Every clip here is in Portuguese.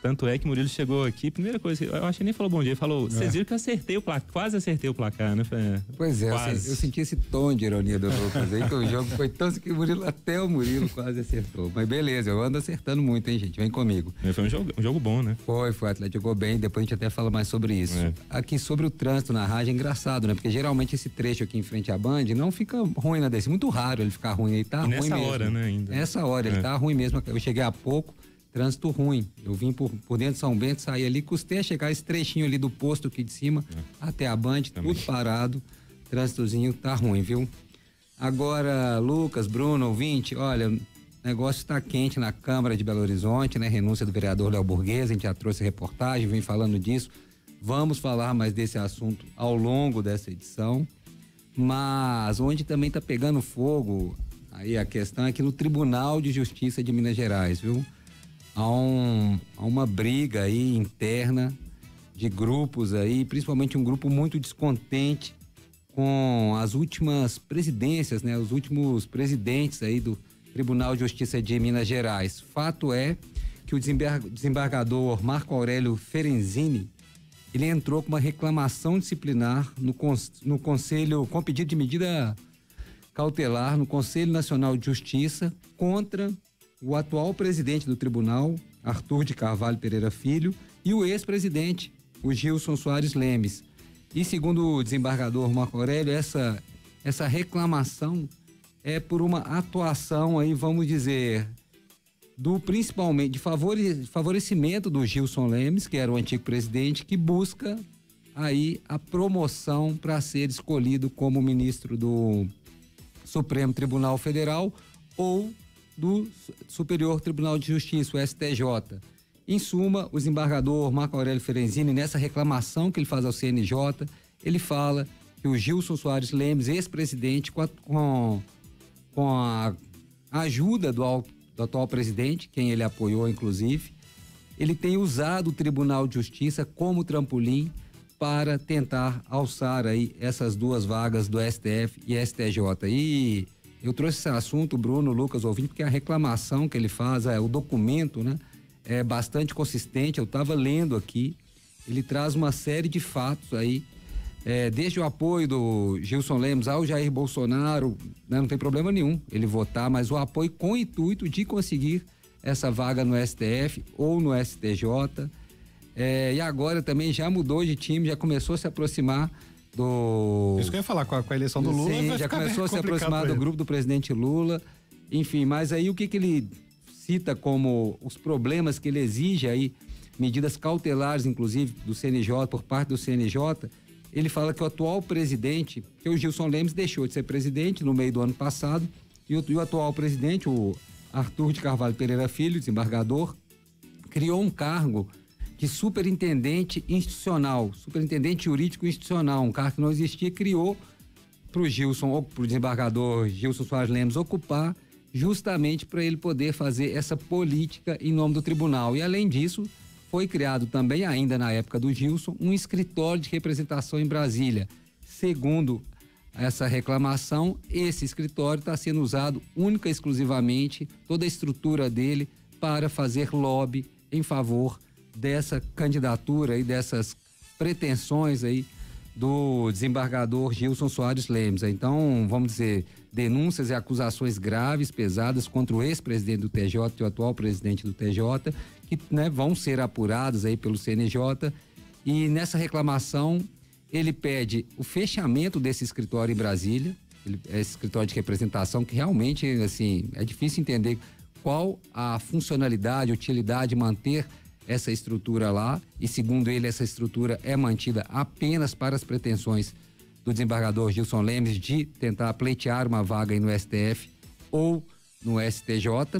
Tanto é que Murilo chegou aqui, primeira coisa, eu acho que nem falou bom dia, ele falou, vocês viram que eu acertei o placar, quase acertei o placar, né? Pois é, quase. Eu senti esse tom de ironia do Lucas aí, que o jogo foi tão que até o Murilo quase acertou. Mas beleza, eu ando acertando muito, hein, gente? Vem comigo. Foi um jogo bom, né? Foi, o Atlético jogou bem, depois a gente até fala mais sobre isso. Aqui sobre o trânsito na rádio é engraçado, né? Porque geralmente esse trecho aqui em frente à Band não fica ruim na descida, muito raro ele ficar ruim, ele tá ruim mesmo. Nessa hora, né, ainda. Nessa hora, ele tá ruim mesmo, eu cheguei há pouco, trânsito ruim. Eu vim por dentro de São Bento, saí ali, custei a chegar esse trechinho ali do posto aqui de cima até a Band, tudo parado. Trânsitozinho tá ruim, viu? Agora, Lucas, Bruno, ouvinte, olha, o negócio tá quente na Câmara de Belo Horizonte, né? Renúncia do vereador Léo Burguesa, a gente já trouxe reportagem, vem falando disso. Vamos falar mais desse assunto ao longo dessa edição. Mas onde também tá pegando fogo, aí a questão é que no Tribunal de Justiça de Minas Gerais, viu? Há uma briga aí interna de grupos aí, principalmente um grupo muito descontente com as últimas presidências, né? Os últimos presidentes aí do Tribunal de Justiça de Minas Gerais. Fato é que o desembargador Marco Aurélio Ferenzini, ele entrou com uma reclamação disciplinar no Conselho, com pedido de medida cautelar no Conselho Nacional de Justiça contra o atual presidente do tribunal, Arthur de Carvalho Pereira Filho, e o ex-presidente, o Gilson Soares Lemes. E segundo o desembargador Marco Aurélio, essa reclamação é por uma atuação aí, vamos dizer, principalmente de favorecimento do Gilson Lemes, que era o antigo presidente, que busca aí a promoção para ser escolhido como ministro do Supremo Tribunal Federal ou do Superior Tribunal de Justiça, o STJ. Em suma, o desembargador Marco Aurélio Ferenzini, nessa reclamação que ele faz ao CNJ, ele fala que o Gilson Soares Lemes, ex-presidente, com a ajuda do atual presidente, quem ele apoiou inclusive, ele tem usado o Tribunal de Justiça como trampolim para tentar alçar aí essas duas vagas do STF e STJ. E eu trouxe esse assunto, Bruno, Lucas, ouvindo, porque a reclamação que ele faz, o documento, né, é bastante consistente. Eu estava lendo aqui, ele traz uma série de fatos aí, desde o apoio do Gilson Lemes ao Jair Bolsonaro, né, não tem problema nenhum ele votar, mas o apoio com o intuito de conseguir essa vaga no STF ou no STJ. E agora também já mudou de time, já começou a se aproximar Isso que eu ia falar, com a eleição do Lula. Sim, já começou a se aproximar do grupo do presidente Lula. Enfim, mas aí o que ele cita como os problemas que ele exige aí, medidas cautelares, inclusive, do CNJ, por parte do CNJ, ele fala que o atual presidente, que o Gilson Lemes deixou de ser presidente no meio do ano passado, e o atual presidente, o Arthur de Carvalho Pereira Filho, desembargador, criou um cargo de superintendente institucional, superintendente jurídico institucional, um cargo que não existia, criou para o Gilson, ou para o desembargador Gilson Soares Lemes ocupar, justamente para ele poder fazer essa política em nome do tribunal. E além disso, foi criado também, ainda na época do Gilson, um escritório de representação em Brasília. Segundo essa reclamação, esse escritório está sendo usado única e exclusivamente, toda a estrutura dele, para fazer lobby em favor dessa candidatura e dessas pretensões aí do desembargador Gilson Soares Lemes. Então, vamos dizer, denúncias e acusações graves, pesadas contra o ex-presidente do TJ e o atual presidente do TJ, que, né, vão ser apuradas aí pelo CNJ. E nessa reclamação, ele pede o fechamento desse escritório em Brasília, esse escritório de representação, que realmente, assim, é difícil entender qual a funcionalidade, utilidade de manter essa estrutura lá, e segundo ele, essa estrutura é mantida apenas para as pretensões do desembargador Gilson Lemes de tentar pleitear uma vaga aí no STF ou no STJ.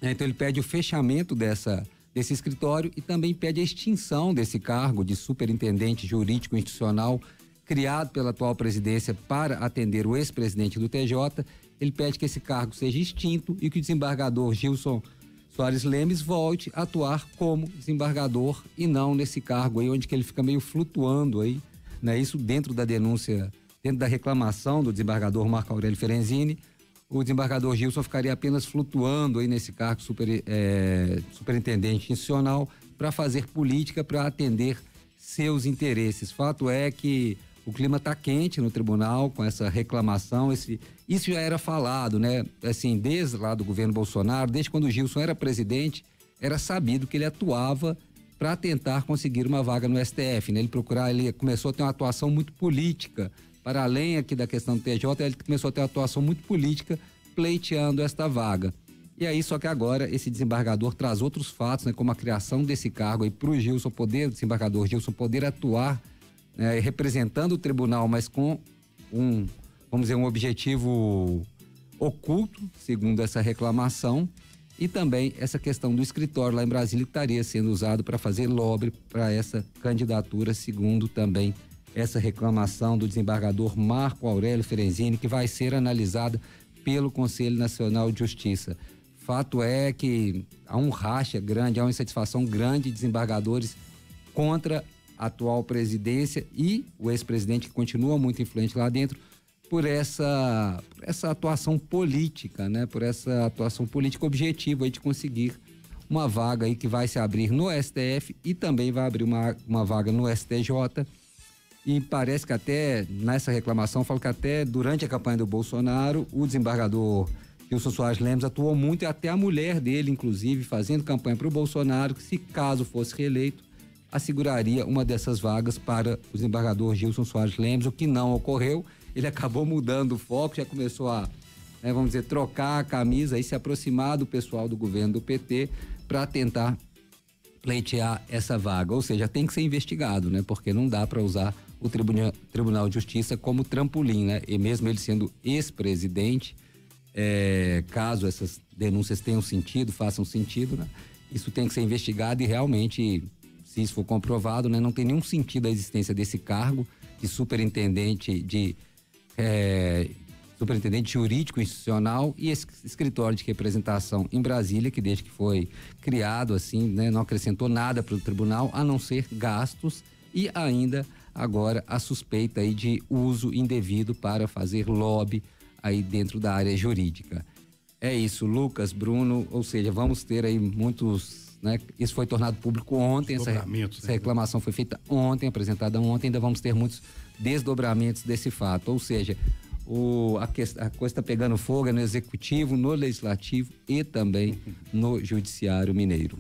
Então ele pede o fechamento desse escritório e também pede a extinção desse cargo de superintendente jurídico institucional criado pela atual presidência para atender o ex-presidente do TJ. Ele pede que esse cargo seja extinto e que o desembargador Gilson Soares Lemes volte a atuar como desembargador e não nesse cargo aí onde que ele fica meio flutuando aí, né? Isso dentro da denúncia, dentro da reclamação do desembargador Marco Aurélio Ferenzini, o desembargador Gilson ficaria apenas flutuando aí nesse cargo superintendente institucional para fazer política, para atender seus interesses. Fato é que o clima está quente no tribunal com essa reclamação. Isso já era falado, né? Assim, desde lá do governo Bolsonaro, desde quando o Gilson era presidente, era sabido que ele atuava para tentar conseguir uma vaga no STF, né? Ele começou a ter uma atuação muito política, para além aqui da questão do TJ, ele começou a ter uma atuação muito política pleiteando esta vaga. E aí, só que agora esse desembargador traz outros fatos, né? Como a criação desse cargo aí para o Gilson poder, o desembargador Gilson poder atuar representando o tribunal, mas com vamos dizer, um objetivo oculto, segundo essa reclamação, e também essa questão do escritório lá em Brasília que estaria sendo usado para fazer lobby para essa candidatura, segundo também essa reclamação do desembargador Marco Aurélio Ferenzini, que vai ser analisada pelo Conselho Nacional de Justiça. Fato é que há um racha grande, há uma insatisfação grande de desembargadores contra a atual presidência e o ex-presidente, que continua muito influente lá dentro, por essa atuação política, né? Por essa atuação política objetiva aí de conseguir uma vaga aí que vai se abrir no STF e também vai abrir uma vaga no STJ. E parece que até nessa reclamação, falo que até durante a campanha do Bolsonaro, o desembargador Gilson Soares Lemos atuou muito, e até a mulher dele, inclusive, fazendo campanha para o Bolsonaro, que se caso fosse reeleito, asseguraria uma dessas vagas para o desembargador Gilson Soares Lemos, o que não ocorreu. Ele acabou mudando o foco, já começou a, vamos dizer, trocar a camisa e se aproximar do pessoal do governo do PT para tentar pleitear essa vaga. Ou seja, tem que ser investigado, né? Porque não dá para usar o Tribunal de Justiça como trampolim, né? E mesmo ele sendo ex-presidente, caso essas denúncias tenham sentido, façam sentido, né? Isso tem que ser investigado e realmente, se isso for comprovado, né? Não tem nenhum sentido a existência desse cargo de superintendente jurídico institucional e esse escritório de representação em Brasília, que desde que foi criado assim, né, não acrescentou nada para o tribunal, a não ser gastos e ainda agora a suspeita aí de uso indevido para fazer lobby aí dentro da área jurídica. É isso, Lucas, Bruno, ou seja, vamos ter aí muitos, né? Isso foi tornado público ontem, essa reclamação foi feita ontem, apresentada ontem, ainda vamos ter muitos desdobramentos desse fato, ou seja, a coisa está pegando fogo no executivo, no legislativo e também no judiciário mineiro.